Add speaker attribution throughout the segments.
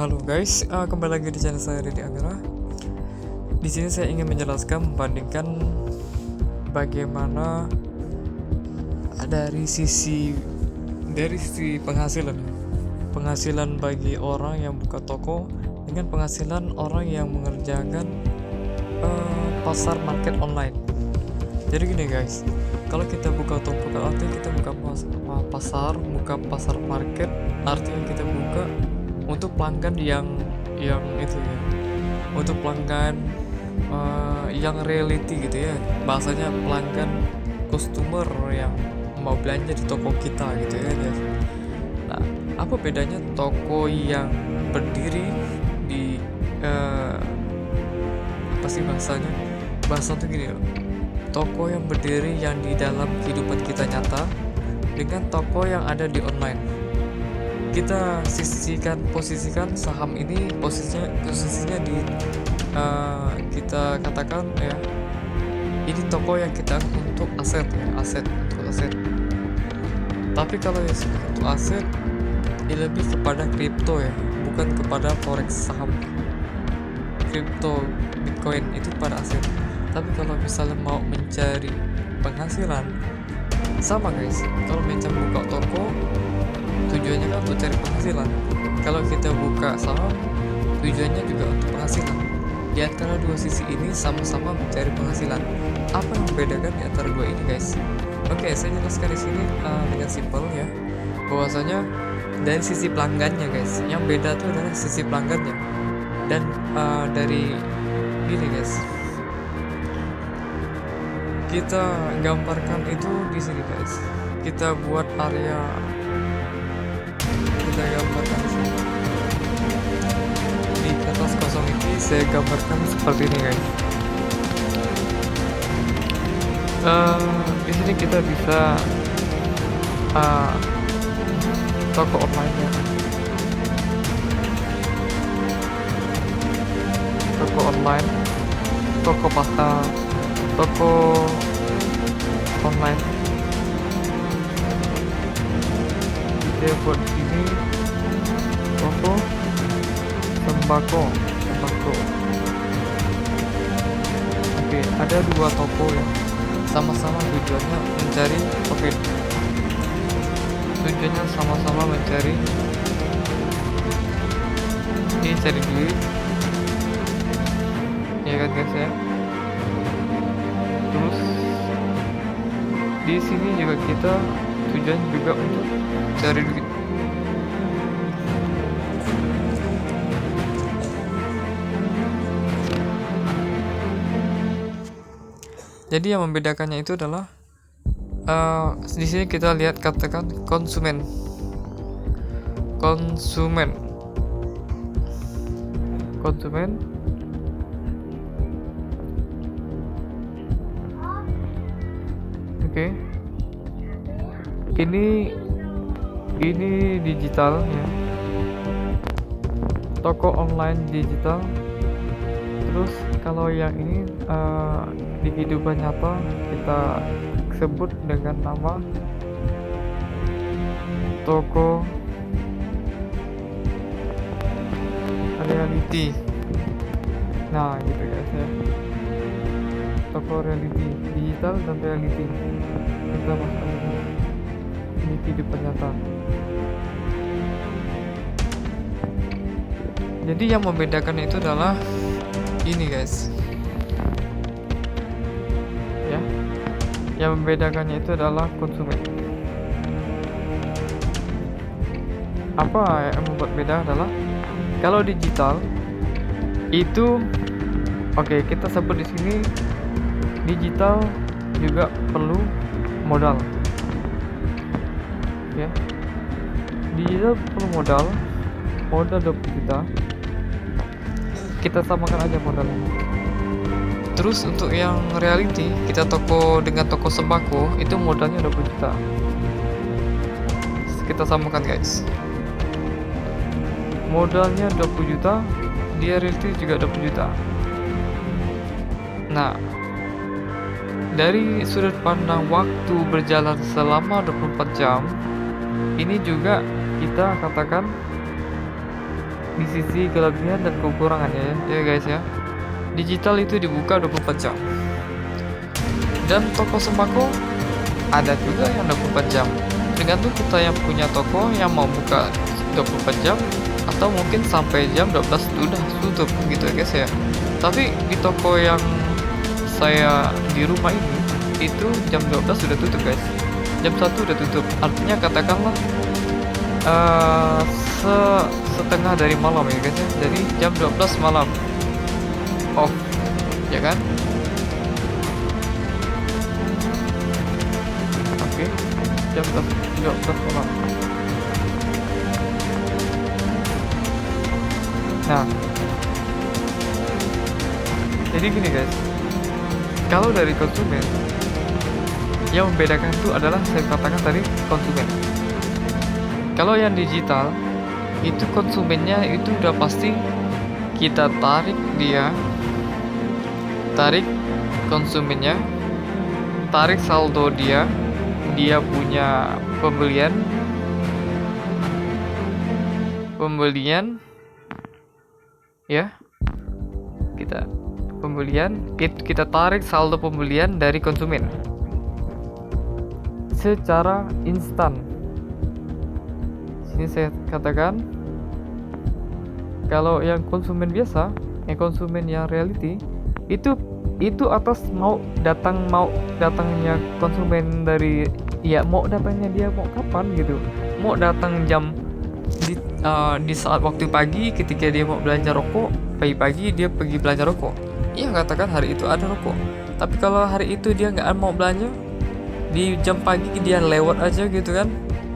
Speaker 1: Halo guys, kembali lagi di channel saya Ridhi Amira. Di sini saya ingin menjelaskan membandingkan bagaimana dari sisi penghasilan bagi orang yang buka toko dengan penghasilan orang yang mengerjakan pasar market online. Jadi gini guys, kalau kita buka toko kan artinya kita buka pasar market, artinya kita buka untuk pelanggan yang itu ya, untuk pelanggan yang reality gitu ya, bahasanya pelanggan customer yang mau belanja di toko kita gitu ya guys. Nah, apa bedanya toko yang berdiri di apa sih bahasanya? Bahasa tuh gini loh. Toko yang berdiri yang di dalam kehidupan kita nyata dengan toko yang ada di online. Kita posisikan saham ini posisinya di kita katakan ya, ini toko yang kita untuk aset. Tapi kalau yang untuk aset ini lebih kepada kripto ya, bukan kepada forex saham. Kripto Bitcoin itu pada aset. Tapi kalau misalnya mau mencari penghasilan, sama guys, kalau macam buka toko tujuannya kan untuk cari penghasilan. Kalau kita buka saham tujuannya juga untuk penghasilan. Di antara dua sisi ini sama-sama mencari penghasilan. Apa yang membedakan di antara dua ini guys? Oke, saya jelaskan di sini dengan simpel ya, bahwasanya dari sisi pelanggannya guys, yang beda tuh adalah sisi pelanggannya. Dan dari gini guys, kita gambarkan itu di sini guys. Kita buat area, kita gambarkan di sini. Di kertas kosong ini saya gambarkan seperti ini guys. Di sini kita bisa toko online ya. Toko online, toko pasar, toko online. Kita buat ini toko sembako. Oke, ada dua toko ya, sama-sama tujuannya mencari profit. Tujuannya sama-sama mencari ini, cari duit ya kan guys ya. Terus di sini juga kita tujuan juga untuk cari duit. Jadi yang membedakannya itu adalah di sini kita lihat katakan konsumen. Oke. Ini digital ya. Toko online digital. Terus kalau yang ini di kehidupan nyata kita sebut dengan nama toko reality. Nah gitu guys ya, toko reality, digital dan reality kita masukkan di kehidupan nyata. Jadi yang membedakan itu adalah ini guys ya, yang membedakannya itu adalah konsumen. Apa yang membuat beda adalah kalau digital itu kita sebut di sini digital juga perlu modal ya. Digital perlu modal 20 juta, kita samakan aja modalnya. Terus untuk yang reality, kita toko dengan toko sembako itu modalnya 20 juta. Kita samakan guys. Modalnya 20 juta, dia reality juga 20 juta. Nah, dari sudut pandang waktu berjalan selama 24 jam, ini juga kita katakan di sisi kelebihan dan kekurangannya ya guys ya. Digital itu dibuka 24 jam. Dan toko sembako ada juga yang 24 jam. Tergantung kita yang punya toko yang mau buka 24 jam atau mungkin sampai jam 12 sudah tutup gitu ya guys ya. Tapi di toko yang saya di rumah ini itu jam 12 sudah tutup guys. Jam 1 udah tutup. Artinya katakanlah setengah dari malam ya guys ya. Jadi jam 12 malam off ya kan. Oke, jam 12 malam. Nah, jadi gini guys, kalau dari konsumen yang membedakan itu adalah saya katakan tadi konsumen. Kalau yang digital itu konsumennya itu udah pasti kita tarik konsumennya, tarik saldo dia punya pembelian ya, kita tarik saldo pembelian dari konsumen secara instan. Sini saya katakan kalau yang konsumen biasa, yang konsumen yang reality itu atas mau datangnya konsumen dari ya mau datangnya dia mau kapan gitu, mau datang jam di saat waktu pagi ketika dia mau belanja rokok, pagi-pagi dia pergi belanja rokok, iya katakan hari itu ada rokok. Tapi kalau hari itu dia nggak mau belanja, di jam pagi dia lewat aja gitu kan,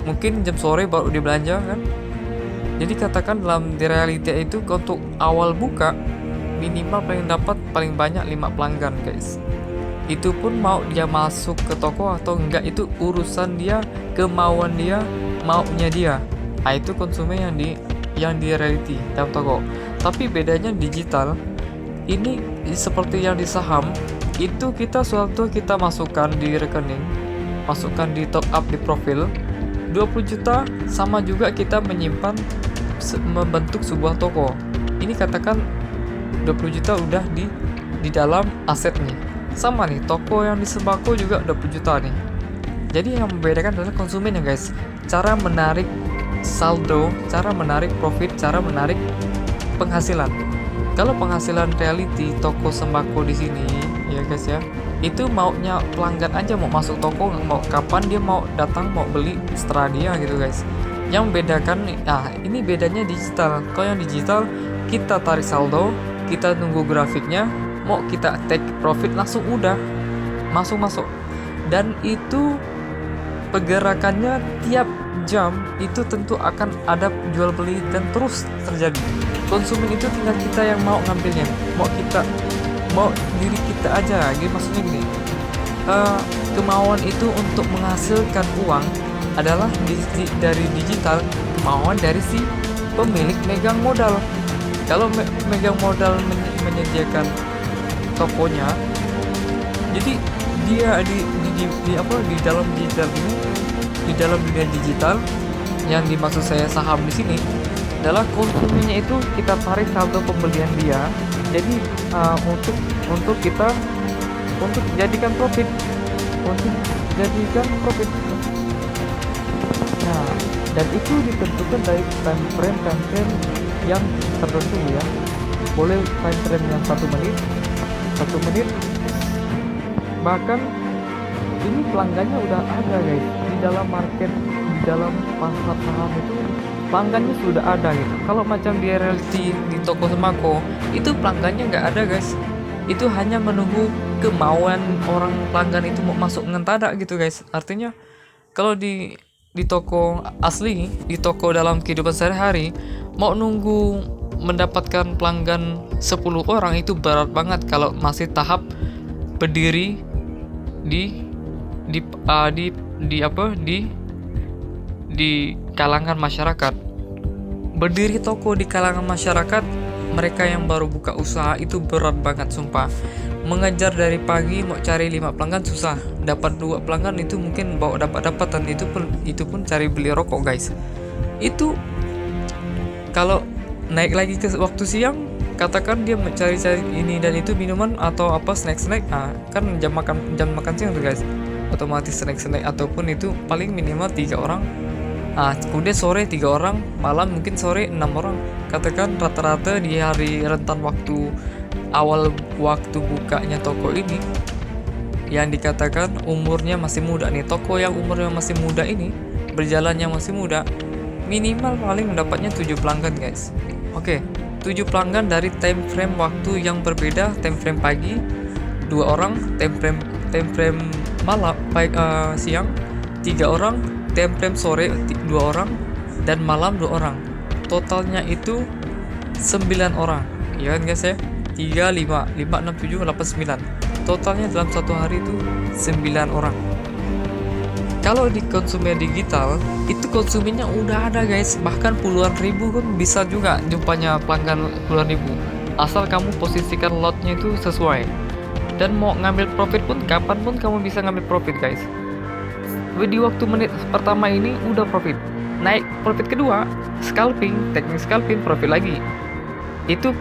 Speaker 1: mungkin jam sore baru dia belanja kan. Jadi katakan dalam di realita itu untuk awal buka minimal paling banyak 5 pelanggan guys. Itu pun mau dia masuk ke toko atau enggak itu urusan dia, kemauan dia, maunya dia. Nah, itu konsumen yang di reality dalam toko. Tapi bedanya digital ini seperti yang di saham itu kita masukkan di rekening, masukkan di top up di profil 20 juta sama juga kita menyimpan membentuk sebuah toko. Ini katakan 20 juta udah di dalam asetnya. Sama nih, toko yang di sembako juga 20 juta nih. Jadi yang membedakan adalah konsumen ya guys. Cara menarik saldo, cara menarik profit, cara menarik penghasilan. Kalau penghasilan reality toko sembako di sini ya guys ya, itu maunya pelanggan aja mau masuk toko, mau kapan dia mau datang mau beli setelah dia gitu guys. Yang membedakan ini bedanya digital. Kalau yang digital kita tarik saldo, kita nunggu grafiknya, mau kita take profit langsung udah masuk. Dan itu pergerakannya tiap jam itu tentu akan ada jual beli dan terus terjadi. Konsumen itu tinggal kita yang mau ngambilnya, mau diri kita aja gitu. Maksudnya gini, kemauan itu untuk menghasilkan uang adalah dari digital, kemauan dari si pemilik megang modal. Kalau megang modal menyediakan tokonya, jadi dia di dalam digital ini, di dalam dunia digital yang dimaksud saya saham di sini adalah konsumennya itu kita tarik saldo pembelian dia. Jadi untuk jadikan profit, Nah, dan itu ditentukan dari time frame yang tertentu ya. Boleh time frame yang 1 menit, bahkan ini pelanggannya udah ada guys di dalam market, di dalam pasar saham itu pelanggannya sudah ada gitu. Kalau macam di reality di toko sembako itu pelanggannya nggak ada guys, itu hanya menunggu kemauan orang pelanggan itu mau masuk ngentada gitu guys. Artinya kalau di toko asli, di toko dalam kehidupan sehari-hari, mau nunggu mendapatkan pelanggan 10 orang itu berat banget kalau masih tahap berdiri di kalangan masyarakat. Berdiri toko di kalangan masyarakat, mereka yang baru buka usaha itu berat banget sumpah. Mengejar dari pagi mau cari 5 pelanggan susah, dapat 2 pelanggan itu mungkin bawa dapat dan itu pun cari beli rokok guys. Itu kalau naik lagi ke waktu siang, katakan dia mencari-cari ini dan itu minuman atau apa snack-snack, kan jam makan siang tuh guys, otomatis snack-snack ataupun itu paling minimal 3 orang. Kemudian sore 3 orang, malam mungkin sore 6 orang. Katakan rata-rata di hari rentan waktu awal waktu bukanya toko ini, yang dikatakan umurnya masih muda nih, toko yang umurnya masih muda ini, berjalannya masih muda, minimal paling mendapatnya 7 pelanggan guys. Oke, 7 pelanggan dari time frame waktu yang berbeda. Time frame pagi 2 orang, time frame malam siang 3 orang, time frame sore 2 orang, dan malam 2 orang. Totalnya itu 9 orang, ya kan guys ya. 3, 5, 6, 7, 8, 9. Totalnya dalam satu hari itu 9 orang. Kalau di konsumen digital, itu konsumennya udah ada guys, bahkan puluhan ribu kan bisa juga jumpanya pelanggan puluhan ribu. Asal kamu posisikan lotnya itu sesuai. Dan mau ngambil profit pun, kapan pun kamu bisa ngambil profit guys. Di waktu menit pertama ini udah profit. Naik profit kedua, scalping, teknik scalping, profit lagi. Itu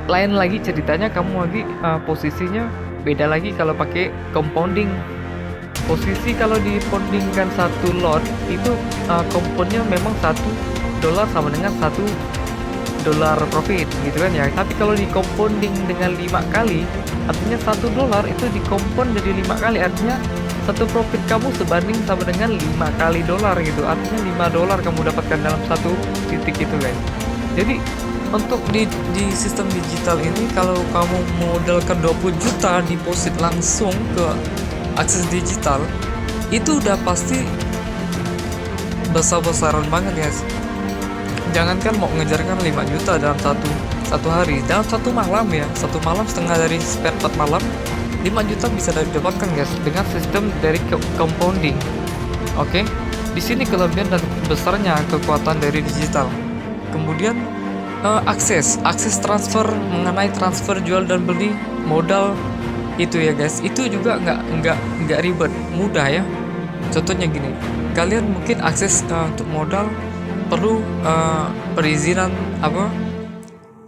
Speaker 1: lain lagi ceritanya, kamu lagi posisinya beda lagi kalau pakai compounding. Posisi kalau dipondingkan satu lot itu komponnya memang $1 sama dengan $1 profit gitu kan ya. Tapi kalau di compounding dengan 5 kali, artinya $1 itu dikompon jadi 5 kali, artinya satu profit kamu sebanding sama dengan 5 kali dolar gitu. Artinya $5 kamu dapatkan dalam satu titik itu guys. Jadi untuk di sistem digital ini, kalau kamu modalkan 20 juta deposit langsung ke akses digital, itu udah pasti besar-besaran banget guys. Jangankan mau ngejarkan 5 juta dalam satu hari, dalam satu malam ya, satu malam setengah dari spare part malam, 5 juta bisa didapatkan guys dengan sistem dari compounding. Oke, di sini kelebihan dan besarnya kekuatan dari digital. Kemudian akses transfer, mengenai transfer jual dan beli modal itu ya guys, itu juga nggak ribet, mudah ya. Contohnya gini, kalian mungkin akses untuk modal perlu perizinan apa?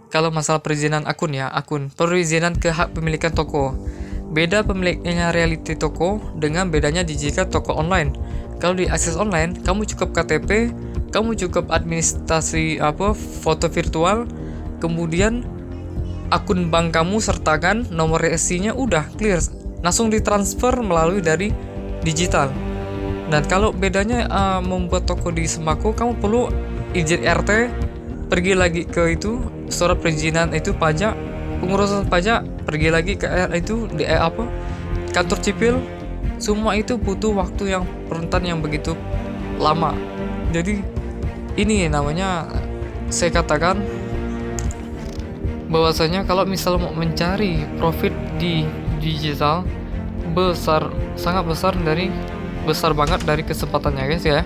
Speaker 1: Kalau masalah perizinan akun perizinan ke hak pemilikan toko. Beda pemiliknya reality toko dengan bedanya jika toko online. Kalau di akses online, kamu cukup KTP, kamu cukup administrasi foto virtual, kemudian akun bank kamu sertakan nomor RSI-nya, udah clear, langsung ditransfer melalui dari digital. Dan kalau bedanya membuat toko di sembako, kamu perlu izin RT, pergi lagi ke itu surat perizinan itu pajak, pengurusan pajak, pergi lagi ke itu di kantor sipil. Semua itu butuh waktu yang rentan yang begitu lama. Jadi ini namanya, saya katakan bahwasanya kalau misal mau mencari profit di digital, sangat besar banget dari kesempatannya guys ya.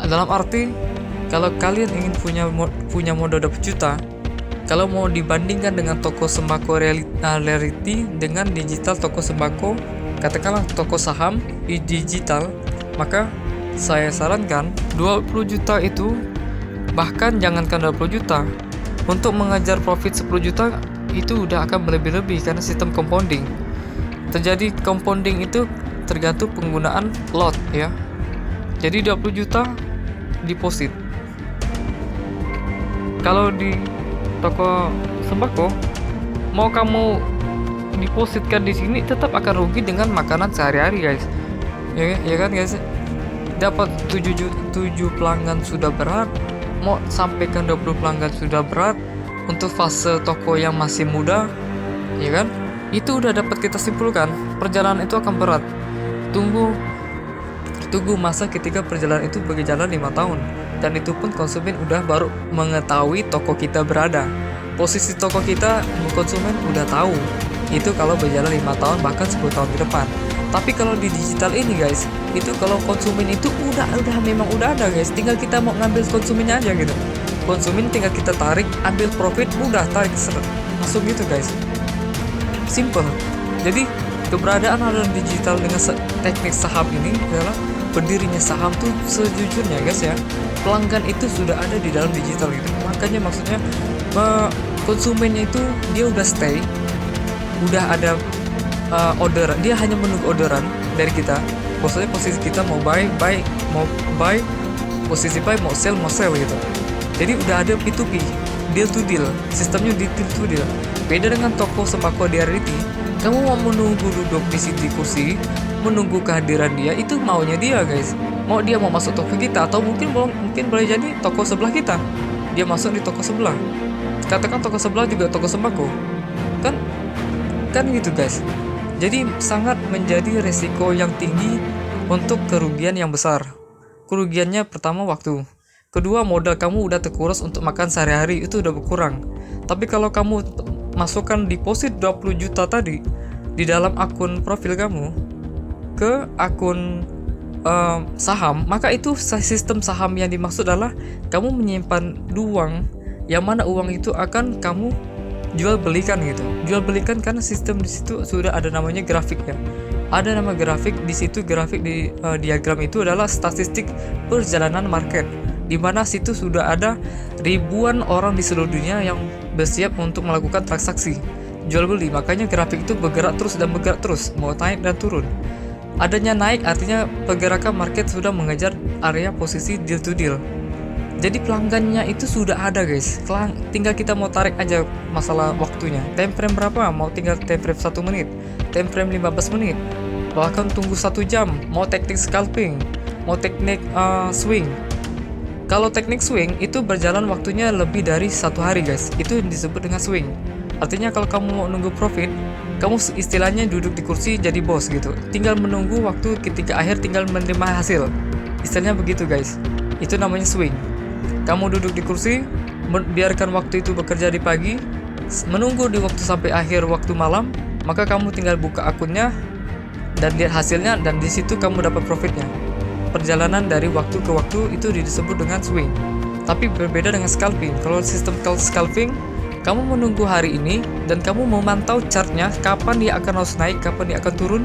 Speaker 1: Dalam arti, kalau kalian ingin punya modal 20 juta, kalau mau dibandingkan dengan toko sembako reality dengan digital toko sembako, katakanlah toko saham di digital, maka saya sarankan 20 juta itu, bahkan jangankan 20 juta, untuk mengejar profit 10 juta itu udah akan berlebih-lebih karena sistem compounding. Terjadi compounding itu tergantung penggunaan lot ya. Jadi 20 juta deposit. Kalau di toko sembako, mau kamu depositkan di sini tetap akan rugi dengan makanan sehari-hari guys. Ya kan guys? Dapat 7 pelanggan sudah berat, mau sampaikan 20 pelanggan sudah berat. Untuk fase toko yang masih muda, ya kan? Itu udah dapat kita simpulkan, perjalanan itu akan berat. Tunggu masa ketika perjalanan itu berjalan 5 tahun, dan itu pun konsumen udah baru mengetahui toko kita berada. Posisi toko kita, konsumen udah tahu. Itu kalau berjalan 5 tahun bahkan 10 tahun ke depan. Tapi kalau di digital ini guys, itu kalau konsumen itu memang udah ada guys, tinggal kita mau ngambil konsumennya aja gitu. Konsumen tinggal kita tarik, ambil profit, udah tarik langsung gitu guys. Simple. Jadi keberadaan dalam digital dengan teknik saham ini adalah berdirinya saham tuh sejujurnya guys ya, pelanggan itu sudah ada di dalam digital gitu. Makanya maksudnya konsumennya itu dia udah stay, udah ada order, dia hanya menunggu orderan dari kita. Maksudnya posisi kita mau buy, mau buy, posisi buy, mau sell gitu. Jadi udah ada P2P, deal to deal, sistemnya deal to deal. Beda dengan toko sembako di reality, kamu mau menunggu duduk di sini kursi, menunggu kehadiran dia, itu maunya dia guys. Mau dia mau masuk toko kita, atau mungkin boleh jadi toko sebelah kita, dia masuk di toko sebelah. Katakan toko sebelah juga toko sembako, kan gitu guys. Jadi sangat menjadi resiko yang tinggi untuk kerugian yang besar. Kerugiannya pertama waktu, kedua modal kamu udah terkuras untuk makan sehari-hari, itu udah berkurang. Tapi kalau kamu masukkan deposit 20 juta tadi di dalam akun profil kamu ke akun saham, maka itu sistem saham yang dimaksud adalah kamu menyimpan uang, yang mana uang itu akan kamu jual belikan gitu. Jual belikan karena sistem di situ sudah ada namanya grafik ya. Ada nama grafik di situ, grafik di diagram itu adalah statistik perjalanan market, di mana situ sudah ada ribuan orang di seluruh dunia yang bersiap untuk melakukan transaksi jual beli. Makanya grafik itu bergerak terus dan bergerak terus, mau naik dan turun. Adanya naik artinya pergerakan market sudah mengejar area posisi deal to deal. Jadi pelanggannya itu sudah ada guys, tinggal kita mau tarik aja masalah waktunya. Time frame berapa? Mau tinggal time frame 1 menit, time frame 15 menit, bahkan tunggu 1 jam. Mau teknik scalping, mau teknik swing. Kalau teknik swing itu berjalan waktunya lebih dari 1 hari guys, itu disebut dengan swing. Artinya kalau kamu mau nunggu profit, kamu istilahnya duduk di kursi jadi bos gitu, tinggal menunggu waktu ketika akhir tinggal menerima hasil. Istilahnya begitu guys, itu namanya swing. Kamu duduk di kursi, biarkan waktu itu bekerja di pagi, menunggu di waktu sampai akhir waktu malam, maka kamu tinggal buka akunnya dan lihat hasilnya, dan di situ kamu dapat profitnya. Perjalanan dari waktu ke waktu itu disebut dengan swing. Tapi berbeda dengan scalping. Kalau sistem scalping, kamu menunggu hari ini dan kamu memantau chartnya, kapan dia akan harus naik, kapan dia akan turun,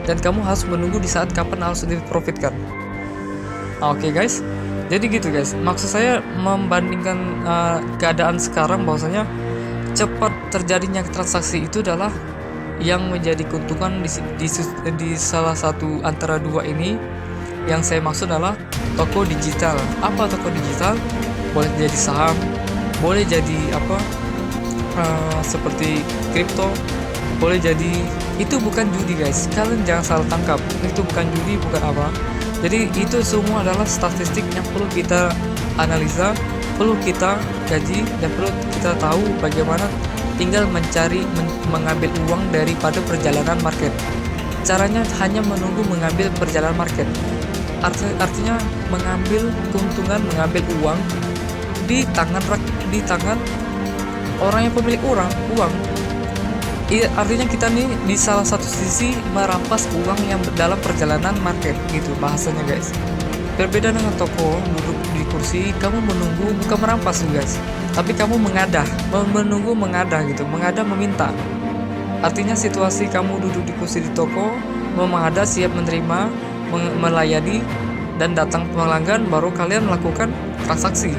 Speaker 1: dan kamu harus menunggu di saat kapan harus diprofitkan. Oke guys, jadi gitu guys, maksud saya membandingkan keadaan sekarang bahwasanya cepat terjadinya transaksi itu adalah yang menjadi keuntungan di salah satu antara dua ini. Yang saya maksud adalah toko digital. Apa toko digital? Boleh jadi saham, boleh jadi seperti kripto, boleh jadi, itu bukan judi guys, kalian jangan salah tangkap, itu bukan judi, bukan apa. Jadi itu semua adalah statistik yang perlu kita analisa, perlu kita kaji, dan perlu kita tahu bagaimana tinggal mengambil uang daripada perjalanan market. Caranya hanya menunggu mengambil perjalanan market. Artinya mengambil keuntungan, mengambil uang di tangan orang yang pemilik uang. Artinya kita nih di salah satu sisi merampas uang yang dalam perjalanan market gitu bahasanya guys. Berbeda dengan toko, duduk di kursi, kamu menunggu, bukan merampas guys, tapi kamu mengadah gitu, mengadah meminta. Artinya situasi kamu duduk di kursi di toko, mengadah, siap menerima, melayani, dan datang pelanggan, baru kalian melakukan transaksi.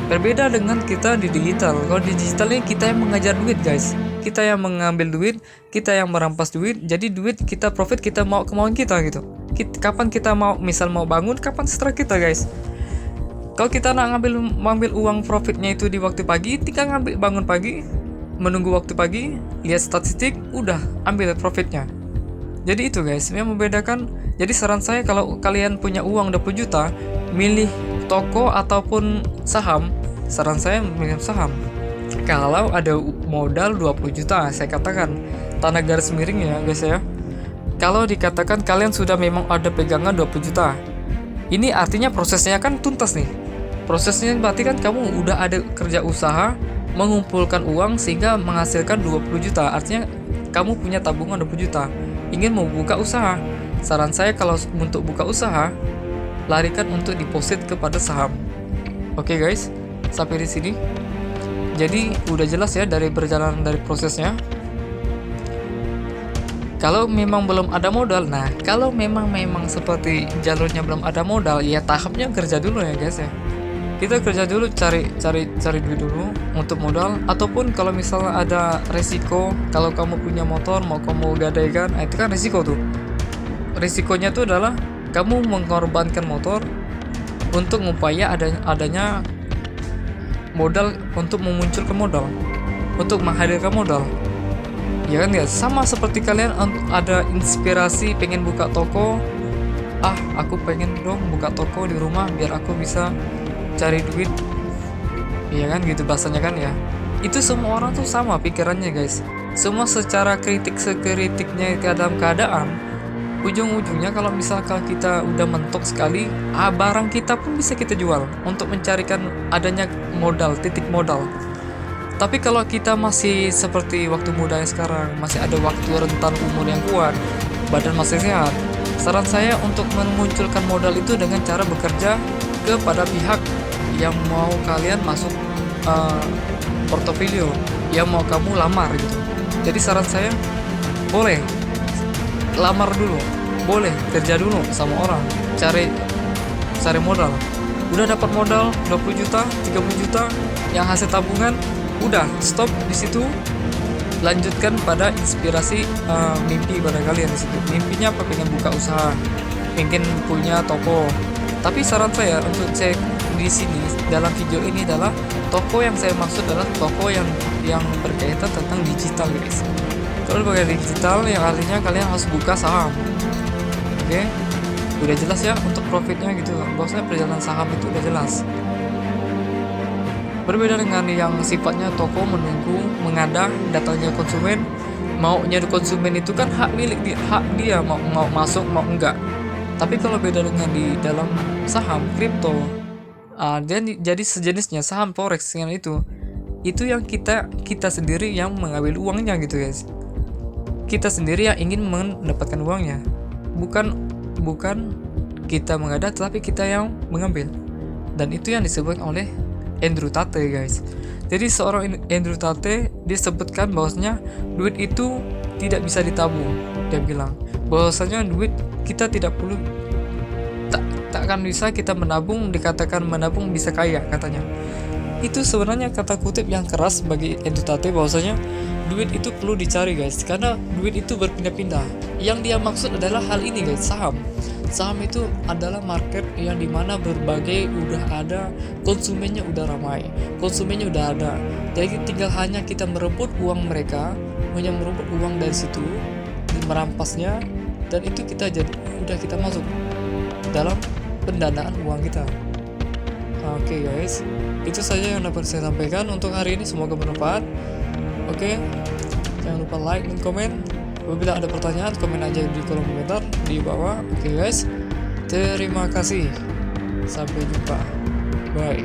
Speaker 1: Berbeda dengan kita di digital. Kalau di digital ini kita yang mengajar duit guys, kita yang mengambil duit, kita yang merampas duit. Jadi duit kita profit, kita mau kemauan kita gitu. Kapan kita mau, misal mau bangun, kapan setelah kita guys. Kalau kita nak ngambil uang profitnya itu di waktu pagi, tinggal bangun pagi, menunggu waktu pagi, lihat statistik, udah ambil profitnya. Jadi itu guys yang membedakan. Jadi saran saya, kalau kalian punya uang 20 juta, milih toko ataupun saham, saran saya milih saham. Kalau ada modal 20 juta, saya katakan tanda garis miring ya guys ya. Kalau dikatakan kalian sudah memang ada pegangan 20 juta, ini artinya prosesnya kan tuntas nih. Prosesnya berarti kan kamu udah ada kerja usaha, mengumpulkan uang sehingga menghasilkan 20 juta. Artinya kamu punya tabungan 20 juta, ingin mau buka usaha. Saran saya kalau untuk buka usaha, larikan untuk deposit kepada saham. Oke guys, sampai di sini. Jadi udah jelas ya dari perjalanan dari prosesnya. Kalau memang belum ada modal, nah kalau memang seperti jalurnya belum ada modal, ya tahapnya kerja dulu ya guys ya. Kita kerja dulu, cari duit dulu untuk modal, ataupun kalau misalnya ada resiko, kalau kamu punya motor mau kamu gadaikan, itu kan resiko tuh. Risikonya tuh adalah kamu mengorbankan motor untuk upaya adanya modal, untuk memunculkan modal, untuk menghadirkan modal. Ya kan ya, sama seperti kalian ada inspirasi pengen buka toko, aku pengen dong buka toko di rumah biar aku bisa cari duit, ya kan gitu bahasanya kan ya. Itu semua orang tuh sama pikirannya guys, semua secara sekritiknya ke dalam keadaan, ujung-ujungnya kalau misalkan kita udah mentok sekali, barang kita pun bisa kita jual untuk mencarikan adanya modal, titik modal. Tapi kalau kita masih seperti waktu muda sekarang, masih ada waktu rentan umur yang kuat, badan masih sehat, saran saya untuk memunculkan modal itu dengan cara bekerja kepada pihak yang mau kalian masuk portofolio, yang mau kamu lamar gitu. Jadi saran saya, boleh lamar dulu, boleh kerja dulu sama orang, cari modal. Udah dapat modal 20 juta, 30 juta yang hasil tabungan, udah stop di situ, lanjutkan pada inspirasi mimpi pada kalian di situ. Mimpinya apa? Pengen buka usaha, pengen punya toko. Tapi saran saya untuk cek di sini dalam video ini adalah toko yang saya maksud adalah toko yang berkaitan tentang digital guys. Kalau pakai digital yang artinya kalian harus buka saham. Oke, udah jelas ya untuk profitnya gitu. Bahwasanya perjalanan saham itu udah jelas. Berbeda dengan yang sifatnya toko menunggu, mengadah datangnya konsumen. Maunya konsumen itu kan hak milik dia, hak dia mau masuk mau enggak. Tapi kalau beda dengan di dalam saham kripto, dan jadi sejenisnya saham forex yang itu yang kita sendiri yang mengambil uangnya gitu guys. Kita sendiri yang ingin mendapatkan uangnya, bukan kita mengadah, tapi kita yang mengambil. Dan itu yang disebut oleh Andrew Tate guys. Jadi seorang Andrew Tate dia sebutkan bahwasanya duit itu tidak bisa ditabung. Dia bilang bahwasanya duit kita tidak perlu, tak akan bisa kita menabung, dikatakan menabung bisa kaya katanya. Itu sebenarnya kata kutip yang keras bagi Andrew Tate, bahwasanya duit itu perlu dicari guys, karena duit itu berpindah-pindah. Yang dia maksud adalah hal ini guys, saham. Saham itu adalah market yang dimana berbagai udah ada, konsumennya udah ramai, konsumennya udah ada. Jadi tinggal hanya kita merebut uang mereka, hanya merebut uang dari situ, merampasnya, dan itu kita udah kita masuk dalam pendanaan uang kita. Oke guys, itu saja yang dapat saya sampaikan untuk hari ini, semoga bermanfaat. Oke, jangan lupa like dan komen. Apabila ada pertanyaan, komen aja di kolom komentar di bawah. Oke guys, terima kasih. Sampai jumpa. Bye.